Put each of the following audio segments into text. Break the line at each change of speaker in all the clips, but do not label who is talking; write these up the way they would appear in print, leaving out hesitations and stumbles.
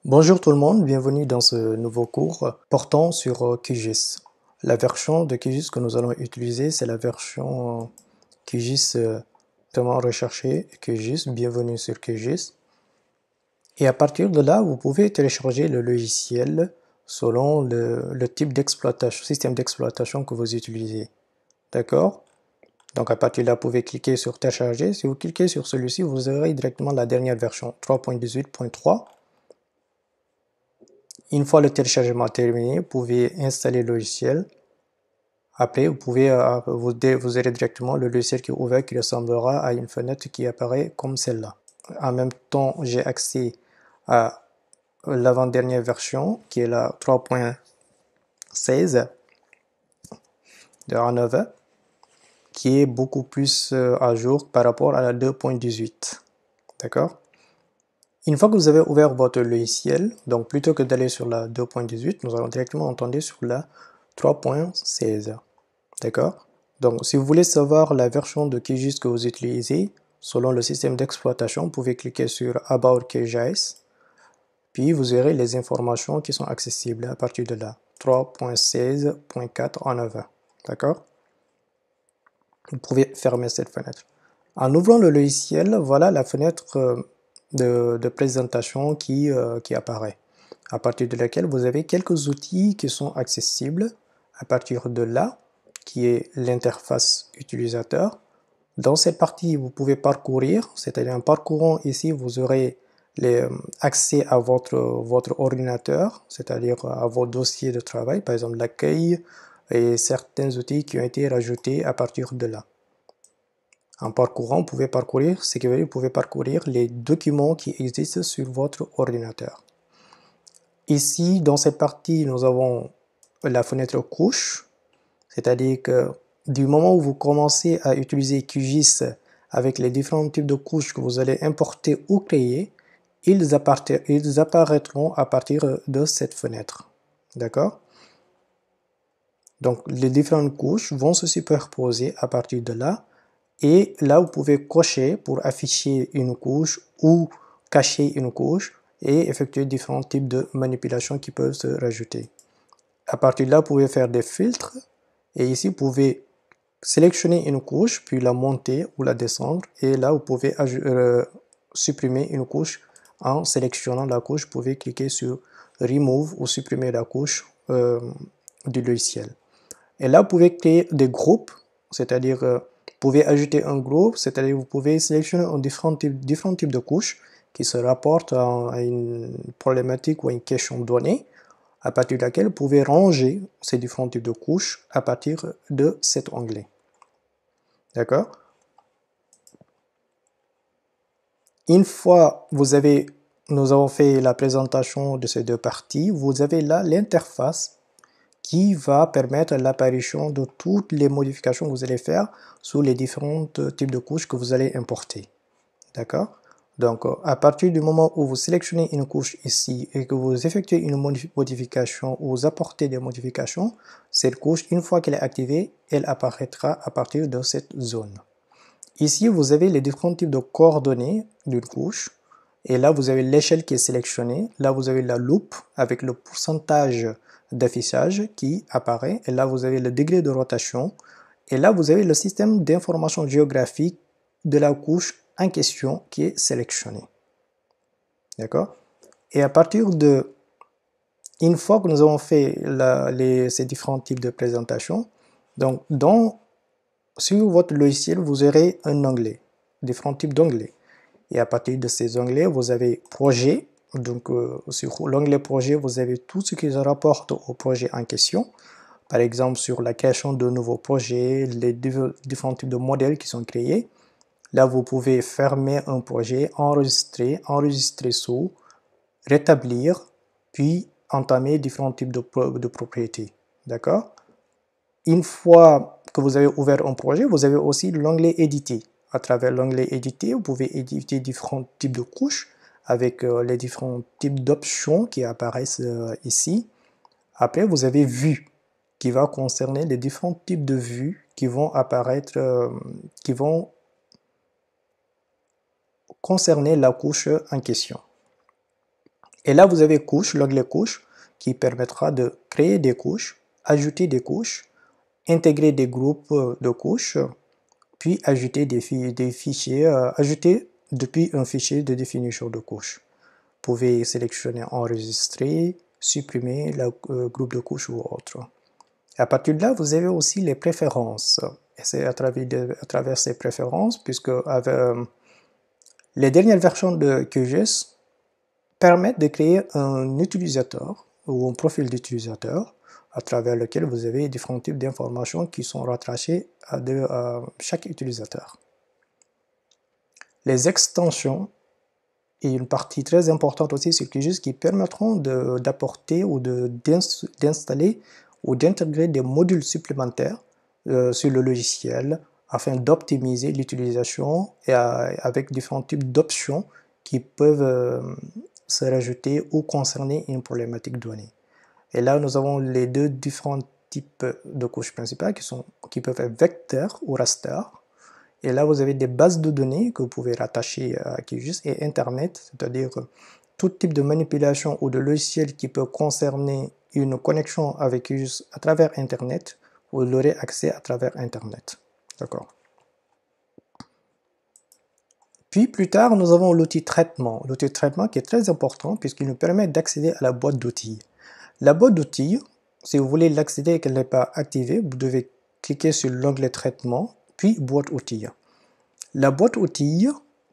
Bonjour tout le monde, bienvenue dans ce nouveau cours portant sur QGIS. La version de QGIS que nous allons utiliser, c'est la version QGIS vraiment recherchée, QGIS, bienvenue sur QGIS. Et à partir de là, vous pouvez télécharger le logiciel selon le type d'exploitation, système d'exploitation que vous utilisez. D'accord? Donc à partir de là, vous pouvez cliquer sur télécharger. Si vous cliquez sur celui-ci, vous aurez directement la dernière version, 3.18.3. Une fois le téléchargement terminé, vous pouvez installer le logiciel. Après, vous aurez directement le logiciel qui est ouvert qui ressemblera à une fenêtre qui apparaît comme celle-là. En même temps, j'ai accès à l'avant-dernière version qui est la 3.16 de A9 qui est beaucoup plus à jour par rapport à la 2.18. D'accord? Une fois que vous avez ouvert votre logiciel, donc plutôt que d'aller sur la 2.18, nous allons directement entendre sur la 3.16. D'accord? Donc, si vous voulez savoir la version de QGIS que vous utilisez, selon le système d'exploitation, vous pouvez cliquer sur About QGIS, puis vous aurez les informations qui sont accessibles à partir de là. 3.16.4 en avant. D'accord? Vous pouvez fermer cette fenêtre. En ouvrant le logiciel, voilà la fenêtre de présentation qui apparaît, à partir de laquelle vous avez quelques outils qui sont accessibles. À partir de là, qui est l'interface utilisateur. Dans cette partie, vous pouvez parcourir, c'est-à-dire en parcourant ici, vous aurez accès à votre ordinateur, c'est-à-dire à vos dossiers de travail, par exemple l'accueil et certains outils qui ont été rajoutés à partir de là. En parcourant, vous pouvez parcourir, ce qui veut dire vous pouvez parcourir les documents qui existent sur votre ordinateur. Ici, dans cette partie, nous avons la fenêtre couche, c'est-à-dire que du moment où vous commencez à utiliser QGIS avec les différents types de couches que vous allez importer ou créer, ils apparaîtront à partir de cette fenêtre. D'accord? Donc, les différentes couches vont se superposer à partir de là. Et là, vous pouvez cocher pour afficher une couche ou cacher une couche et effectuer différents types de manipulations qui peuvent se rajouter. À partir de là, vous pouvez faire des filtres et ici, vous pouvez sélectionner une couche, puis la monter ou la descendre. Et là, vous pouvez supprimer une couche en sélectionnant la couche. Vous pouvez cliquer sur Remove ou supprimer la couche du logiciel. Et là, vous pouvez créer des groupes, c'est-à-dire vous pouvez ajouter un groupe, c'est-à-dire vous pouvez sélectionner différents types de couches qui se rapportent à une problématique ou à une question donnée, à partir de laquelle vous pouvez ranger ces différents types de couches à partir de cet onglet. D'accord? Une fois nous avons fait la présentation de ces deux parties, vous avez là l'interface qui va permettre l'apparition de toutes les modifications que vous allez faire sur les différents types de couches que vous allez importer. D'accord? Donc, à partir du moment où vous sélectionnez une couche ici et que vous effectuez une modification ou vous apportez des modifications, cette couche, une fois qu'elle est activée, elle apparaîtra à partir de cette zone. Ici, vous avez les différents types de coordonnées d'une couche. Et là, vous avez l'échelle qui est sélectionnée. Là, vous avez la loupe avec le pourcentage d'affichage qui apparaît. Et là, vous avez le degré de rotation. Et là, vous avez le système d'information géographique de la couche en question qui est sélectionné. D'accord? Et à partir de... Une fois que nous avons fait ces différents types de présentations, donc sur votre logiciel, vous aurez un onglet, différents types d'onglets. Et à partir de ces onglets, vous avez projet. Donc, sur l'onglet projet, vous avez tout ce qui se rapporte au projet en question. Par exemple, sur la création de nouveaux projets, les différents types de modèles qui sont créés. Là, vous pouvez fermer un projet, enregistrer sous, rétablir, puis entamer différents types de propriétés. D'accord? Une fois que vous avez ouvert un projet, vous avez aussi l'onglet éditer. À travers l'onglet éditer, vous pouvez éditer différents types de couches avec les différents types d'options qui apparaissent ici. Après, vous avez vue qui va concerner les différents types de vues qui vont apparaître, qui vont concerner la couche en question. Et là, vous avez couches, l'onglet couches, qui permettra de créer des couches, ajouter des couches, intégrer des groupes de couches, puis ajouter des fichiers, ajouter depuis un fichier de définition de couches. Vous pouvez sélectionner enregistrer, supprimer le groupe de couches ou autre. À partir de là, vous avez aussi les préférences. Et c'est à travers ces préférences, puisque les dernières versions de QGIS permettent de créer un utilisateur ou un profil d'utilisateur à travers lequel vous avez différents types d'informations qui sont rattachées à chaque utilisateur. Les extensions et une partie très importante aussi sur QGIS qui permettront d'apporter ou d'installer ou d'intégrer des modules supplémentaires sur le logiciel afin d'optimiser l'utilisation et avec différents types d'options qui peuvent se rajouter ou concerner une problématique donnée. Et là, nous avons les deux différents types de couches principales qui peuvent être vecteurs ou raster. Et là, vous avez des bases de données que vous pouvez rattacher à QGIS et Internet, c'est-à-dire tout type de manipulation ou de logiciel qui peut concerner une connexion avec QGIS à travers Internet, vous l'aurez accès à travers Internet. D'accord. Puis plus tard, nous avons l'outil traitement. L'outil traitement qui est très important puisqu'il nous permet d'accéder à la boîte d'outils. La boîte d'outils, si vous voulez l'accéder et qu'elle n'est pas activée, vous devez cliquer sur l'onglet traitement, puis boîte outils. La boîte outils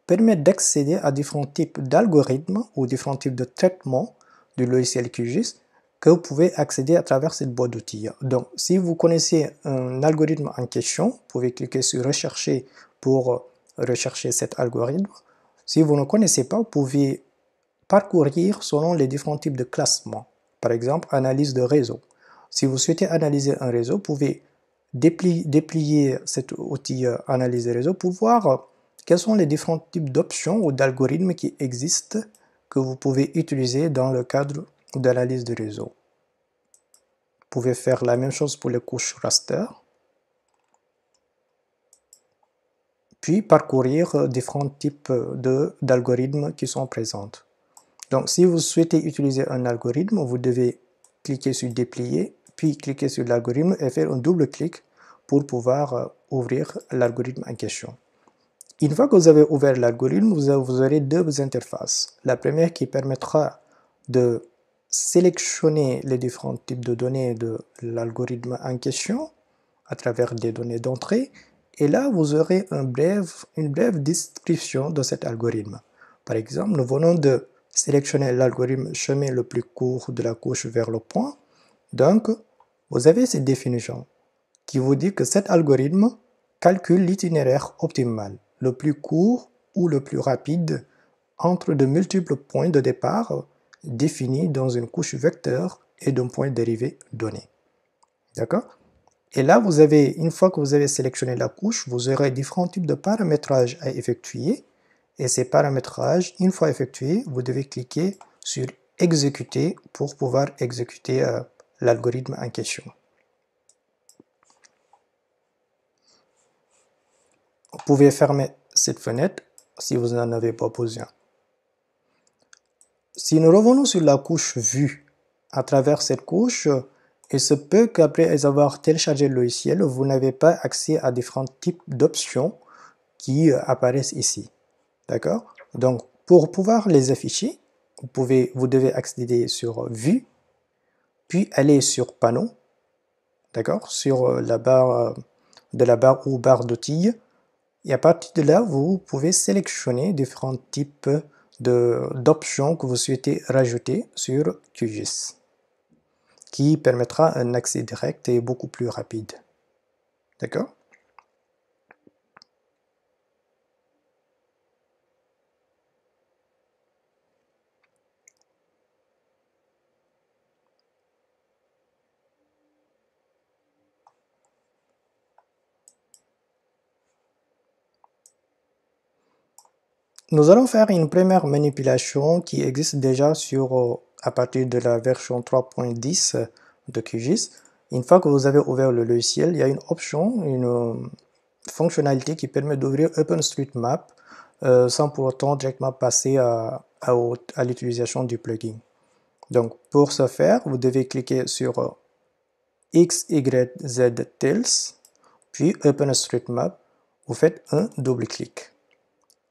permet d'accéder à différents types d'algorithmes ou différents types de traitements du logiciel QGIS que vous pouvez accéder à travers cette boîte d'outils. Donc, si vous connaissez un algorithme en question, vous pouvez cliquer sur rechercher pour rechercher cet algorithme. Si vous ne connaissez pas, vous pouvez parcourir selon les différents types de classements. Par exemple, analyse de réseau. Si vous souhaitez analyser un réseau, vous pouvez déplier cet outil analyse de réseau pour voir quels sont les différents types d'options ou d'algorithmes qui existent que vous pouvez utiliser dans le cadre d'analyse de réseau. Vous pouvez faire la même chose pour les couches raster. Puis parcourir différents types d'algorithmes qui sont présents. Donc, si vous souhaitez utiliser un algorithme, vous devez cliquer sur déplier, puis cliquer sur l'algorithme et faire un double clic pour pouvoir ouvrir l'algorithme en question. Une fois que vous avez ouvert l'algorithme, vous aurez deux interfaces. La première qui permettra de sélectionner les différents types de données de l'algorithme en question à travers des données d'entrée. Et là, vous aurez une brève description de cet algorithme. Par exemple, nous venons de sélectionner l'algorithme chemin le plus court de la couche vers le point. Donc, vous avez cette définition qui vous dit que cet algorithme calcule l'itinéraire optimal, le plus court ou le plus rapide entre de multiples points de départ définis dans une couche vecteur et d'un point dérivé donné. D'accord? Et là, une fois que vous avez sélectionné la couche, vous aurez différents types de paramétrages à effectuer. Et ces paramétrages, une fois effectués, vous devez cliquer sur exécuter pour pouvoir exécuter l'algorithme en question. Vous pouvez fermer cette fenêtre si vous n'en avez pas besoin. Si nous revenons sur la couche vue, à travers cette couche, il se peut qu'après avoir téléchargé le logiciel, vous n'avez pas accès à différents types d'options qui apparaissent ici. D'accord? Donc, pour pouvoir les afficher, vous devez accéder sur Vue, puis aller sur Panneau, d'accord? Sur la barre ou barre d'outils. Et à partir de là, vous pouvez sélectionner différents types d'options que vous souhaitez rajouter sur QGIS, qui permettra un accès direct et beaucoup plus rapide. D'accord? Nous allons faire une première manipulation qui existe déjà à partir de la version 3.10 de QGIS. Une fois que vous avez ouvert le logiciel, il y a une option, une fonctionnalité qui permet d'ouvrir OpenStreetMap sans pour autant directement passer à l'utilisation du plugin. Donc pour ce faire, vous devez cliquer sur X, Y, Z Tills, puis OpenStreetMap, vous faites un double-clic.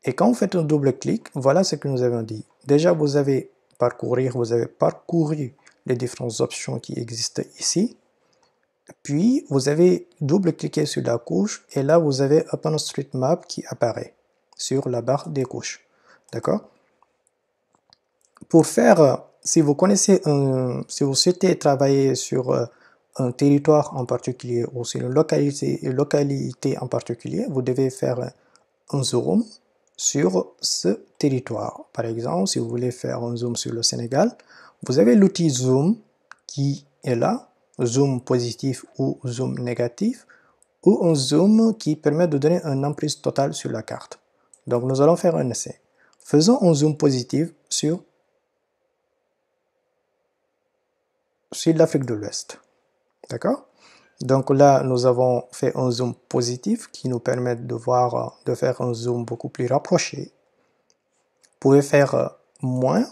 Et quand vous faites un double-clic, voilà ce que nous avons dit. Déjà, vous avez parcouru les différentes options qui existent ici. Puis, vous avez double-cliqué sur la couche et là, vous avez OpenStreetMap qui apparaît sur la barre des couches. D'accord? Pour faire, si vous souhaitez travailler sur un territoire en particulier ou sur une localité en particulier, vous devez faire un zoom sur ce territoire. Par exemple, si vous voulez faire un zoom sur le Sénégal, vous avez l'outil zoom qui est là, zoom positif ou zoom négatif, ou un zoom qui permet de donner une emprise totale sur la carte. Donc nous allons faire un essai. Faisons un zoom positif sur l'Afrique de l'Ouest. D'accord? Donc là, nous avons fait un zoom positif qui nous permet de faire un zoom beaucoup plus rapproché. Vous pouvez faire moins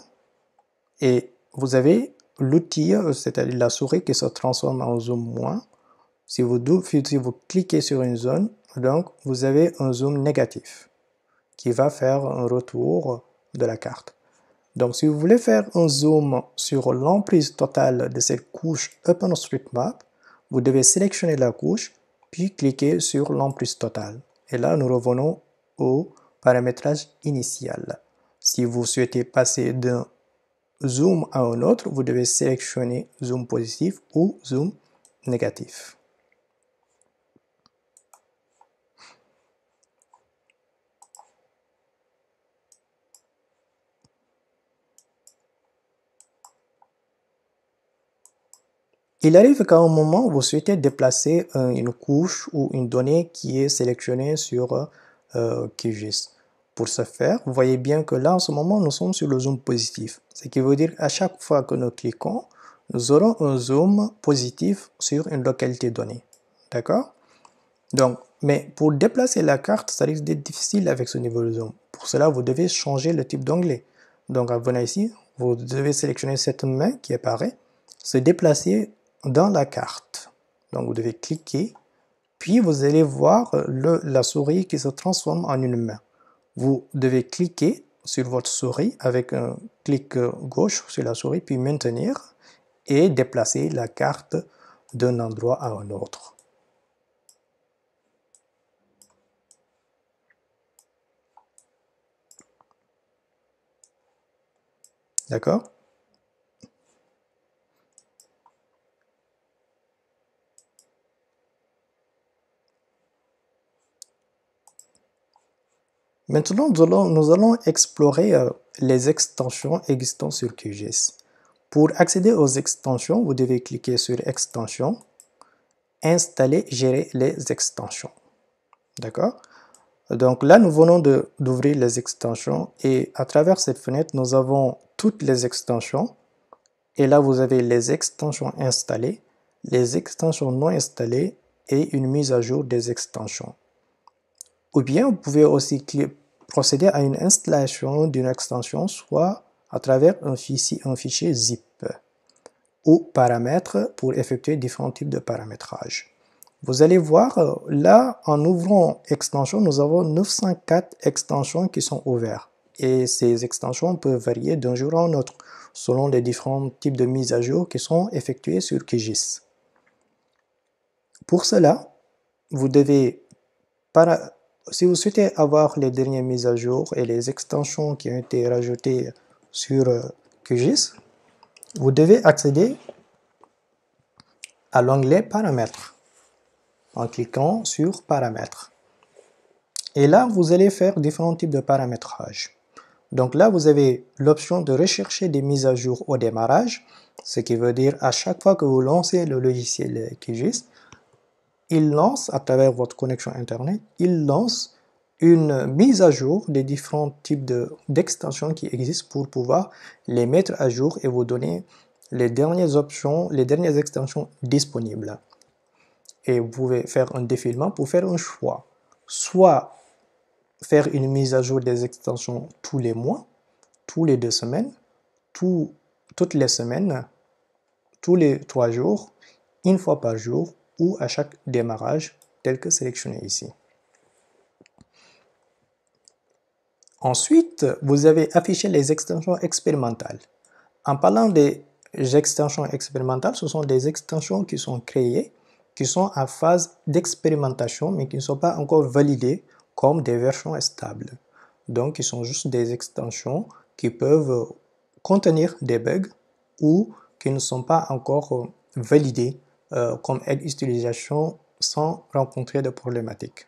et vous avez l'outil, c'est-à-dire la souris qui se transforme en zoom moins. Si vous cliquez sur une zone, donc vous avez un zoom négatif qui va faire un retour de la carte. Donc si vous voulez faire un zoom sur l'emprise totale de cette couche OpenStreetMap, vous devez sélectionner la couche, puis cliquer sur l'emprise totale. Et là, nous revenons au paramétrage initial. Si vous souhaitez passer d'un zoom à un autre, vous devez sélectionner zoom positif ou zoom négatif. Il arrive qu'à un moment, vous souhaitez déplacer une couche ou une donnée qui est sélectionnée sur QGIS. Pour ce faire, vous voyez bien que là, en ce moment, nous sommes sur le zoom positif. Ce qui veut dire qu'à chaque fois que nous cliquons, nous aurons un zoom positif sur une localité donnée. D'accord? Donc, mais pour déplacer la carte, ça risque d'être difficile avec ce niveau de zoom. Pour cela, vous devez changer le type d'onglet. Donc, venez ici, vous devez sélectionner cette main qui apparaît, se déplacer dans la carte. Donc vous devez cliquer, puis vous allez voir la souris qui se transforme en une main. Vous devez cliquer sur votre souris avec un clic gauche sur la souris, puis maintenir et déplacer la carte d'un endroit à un autre. D'accord? Maintenant, nous allons explorer les extensions existantes sur QGIS. Pour accéder aux extensions, vous devez cliquer sur Extensions, Installer, gérer les extensions. D'accord? Donc là, nous venons d'ouvrir les extensions et à travers cette fenêtre, nous avons toutes les extensions. Et là, vous avez les extensions installées, les extensions non installées et une mise à jour des extensions. Ou bien, vous pouvez aussi procéder à une installation d'une extension, soit à travers un fichier zip ou paramètres pour effectuer différents types de paramétrage. Vous allez voir, là, en ouvrant extension, nous avons 904 extensions qui sont ouvertes. Et ces extensions peuvent varier d'un jour à un autre, selon les différents types de mises à jour qui sont effectuées sur QGIS. Pour cela, vous devez, si vous souhaitez avoir les dernières mises à jour et les extensions qui ont été rajoutées sur QGIS, vous devez accéder à l'onglet Paramètres en cliquant sur Paramètres. Et là, vous allez faire différents types de paramétrage. Donc là, vous avez l'option de rechercher des mises à jour au démarrage, ce qui veut dire à chaque fois que vous lancez le logiciel QGIS, il lance, à travers votre connexion Internet, il lance une mise à jour des différents types d'extensions qui existent pour pouvoir les mettre à jour et vous donner les dernières options, les dernières extensions disponibles. Et vous pouvez faire un défilement pour faire un choix. Soit faire une mise à jour des extensions tous les mois, tous les 2 semaines, toutes les semaines, tous les 3 jours, une fois par jour ou à chaque démarrage tel que sélectionné ici. Ensuite, vous avez affiché les extensions expérimentales. En parlant des extensions expérimentales, ce sont des extensions qui sont créées, qui sont en phase d'expérimentation, mais qui ne sont pas encore validées comme des versions stables. Donc, ils sont juste des extensions qui peuvent contenir des bugs ou qui ne sont pas encore validées comme utilisation sans rencontrer de problématiques.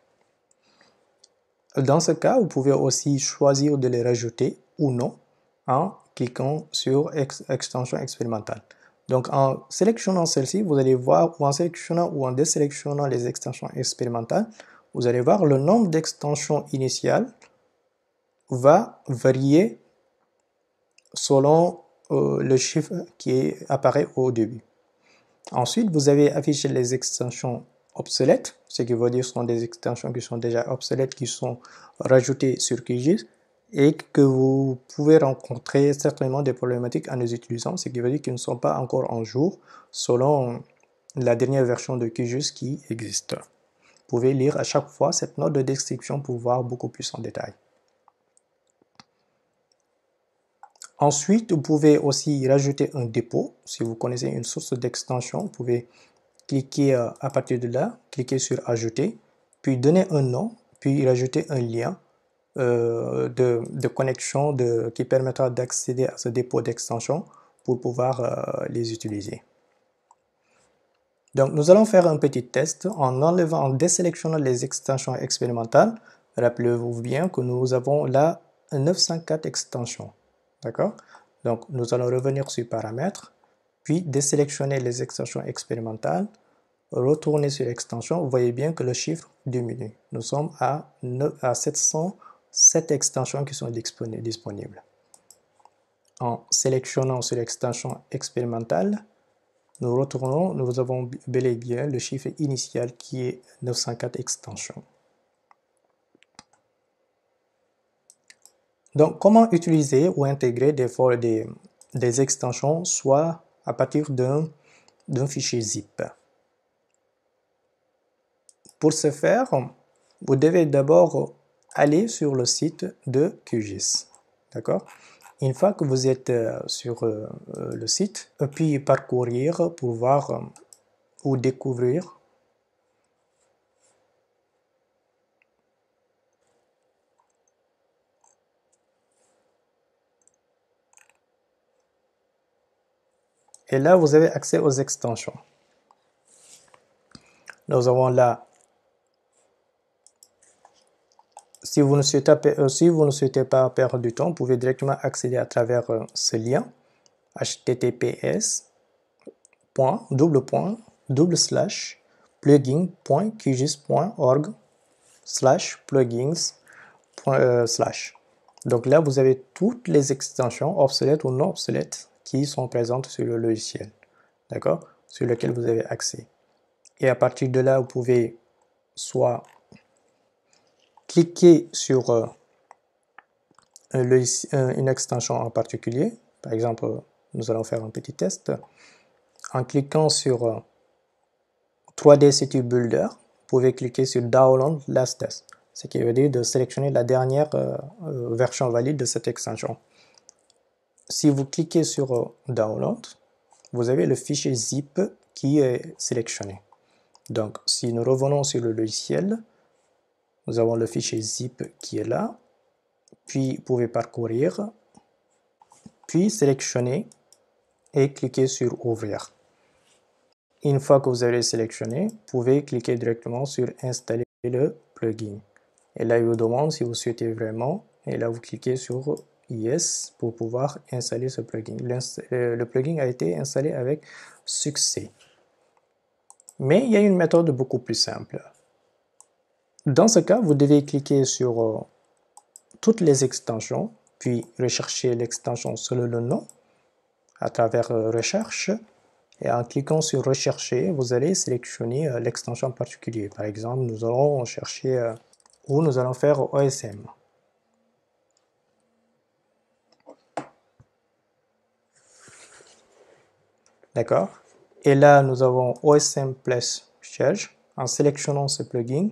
Dans ce cas, vous pouvez aussi choisir de les rajouter ou non en cliquant sur extension expérimentale. Donc en sélectionnant celle-ci, vous allez voir, ou en sélectionnant ou en désélectionnant les extensions expérimentales, vous allez voir le nombre d'extensions initiales va varier selon le chiffre qui apparaît au début. Ensuite, vous avez affiché les extensions obsolètes, ce qui veut dire que ce sont des extensions qui sont déjà obsolètes, qui sont rajoutées sur QGIS et que vous pouvez rencontrer certainement des problématiques en les utilisant, ce qui veut dire qu'ils ne sont pas encore en jour selon la dernière version de QGIS qui existe. Vous pouvez lire à chaque fois cette note de description pour voir beaucoup plus en détail. Ensuite, vous pouvez aussi rajouter un dépôt. Si vous connaissez une source d'extension, vous pouvez cliquer à partir de là, cliquer sur ajouter, puis donner un nom, puis rajouter un lien de connexion qui permettra d'accéder à ce dépôt d'extension pour pouvoir les utiliser. Donc nous allons faire un petit test en désélectionnant les extensions expérimentales. Rappelez-vous bien que nous avons là 904 extensions. D'accord? Donc nous allons revenir sur paramètres, puis désélectionner les extensions expérimentales, retourner sur extension. Vous voyez bien que le chiffre diminue. Nous sommes à 707 extensions qui sont disponibles. En sélectionnant sur l'extension expérimentale, nous retournons, nous avons bel et bien le chiffre initial qui est 904 extensions. Donc, comment utiliser ou intégrer des extensions, soit à partir d'un fichier zip? Pour ce faire, vous devez d'abord aller sur le site de QGIS. D'accord? Une fois que vous êtes sur le site, puis parcourir pour voir ou découvrir et là vous avez accès aux extensions. Nous avons là, si vous ne souhaitez pas perdre du temps, vous pouvez directement accéder à travers ce lien https://plugin.qgis.org/plugins/. Donc là, vous avez toutes les extensions obsolètes ou non obsolètes qui sont présentes sur le logiciel, d'accord, sur lequel vous avez accès. Et à partir de là, vous pouvez soit cliquer sur une extension en particulier. Par exemple, nous allons faire un petit test. En cliquant sur 3D City Builder, vous pouvez cliquer sur Download Latest, ce qui veut dire de sélectionner la dernière version valide de cette extension. Si vous cliquez sur Download, vous avez le fichier zip qui est sélectionné. Donc, si nous revenons sur le logiciel, nous avons le fichier zip qui est là, puis vous pouvez parcourir, puis sélectionner et cliquer sur Ouvrir. Une fois que vous avez sélectionné, vous pouvez cliquer directement sur Installer le plugin. Et là, il vous demande si vous souhaitez vraiment, et là, vous cliquez sur Yes pour pouvoir installer ce plugin. Le plugin a été installé avec succès. Mais il y a une méthode beaucoup plus simple. Dans ce cas, vous devez cliquer sur toutes les extensions, puis rechercher l'extension selon le nom à travers Recherche. Et en cliquant sur Rechercher, vous allez sélectionner l'extension en particulier. Par exemple, nous allons chercher où nous allons faire OSM. D'accord? Et là, nous avons OSM plus Charge. En sélectionnant ce plugin,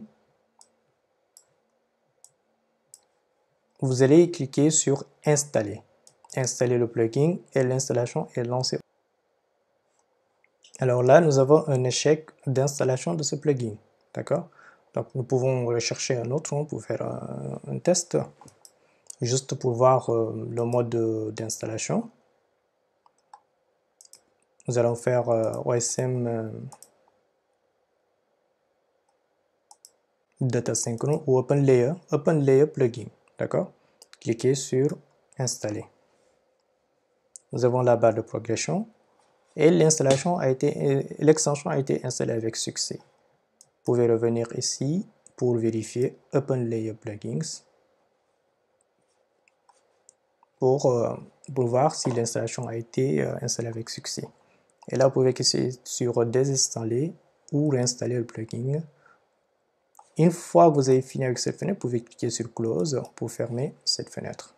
vous allez cliquer sur Installer. Installer le plugin et l'installation est lancée. Alors là, nous avons un échec d'installation de ce plugin. D'accord? Donc nous pouvons rechercher un autre pour faire un test, juste pour voir le mode d'installation. Nous allons faire OSM Data Synchron ou Open Layer Plugin. D'accord? Cliquez sur Installer. Nous avons la barre de progression et l'extension a été installée avec succès. Vous pouvez revenir ici pour vérifier Open Layer Plugins pour voir si l'installation a été installée avec succès. Et là, vous pouvez cliquer sur désinstaller ou réinstaller le plugin. Une fois que vous avez fini avec cette fenêtre, vous pouvez cliquer sur Close pour fermer cette fenêtre.